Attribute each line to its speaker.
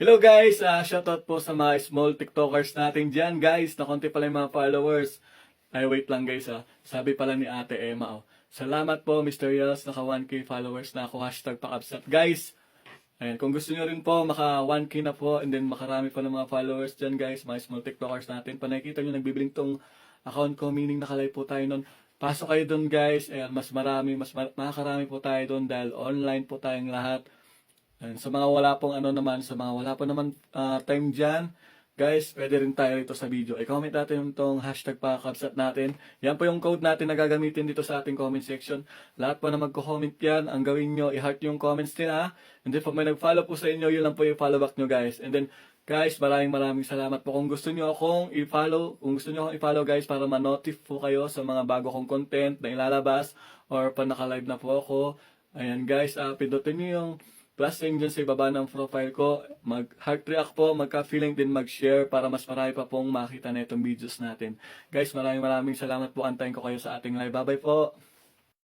Speaker 1: Hello guys, shoutout po sa mga small TikTokers natin dyan guys, na konti pala yung mga followers. Ay wait lang guys sabi pala ni Ate Emma Salamat po Mr. Yels, naka 1K followers na ako, hashtag pakabsat guys. Ayan, kung gusto nyo rin po, maka 1K na po, and then makarami pa ng mga followers dyan guys, mga small TikTokers natin. Pa nakikita nyo, nagbiblink tong account ko, meaning nakalive po tayo nun. Pasok kayo dun guys, ayan, makakarami po tayo dun dahil online po tayong lahat. And sa mga wala pong sa mga wala pa naman time dyan, guys, pwede rin tayo rito sa video. I-comment natin yung tong hashtag pakakabsat natin. Yan po yung code natin na gagamitin dito sa ating comment section. Lahat po na magko-comment yan, ang gawin nyo, i-heart yung comments nila. And then, pag may nag-follow po sa inyo, yun lang po yung follow back nyo, guys. And then, guys, maraming salamat po. Kung gusto nyo akong i-follow, guys, para ma-notify po kayo sa mga bago kong content na ilalabas or pa naka-live na po ako. Ayan, guys, pindutin nyo yung plus sign dyan sa ibaba ng profile ko. Mag-heart react po, magka-feeling din mag-share para mas marami pa pong makita na itong videos natin. Guys, maraming salamat po. Antayin ko kayo sa ating live. Bye-bye po.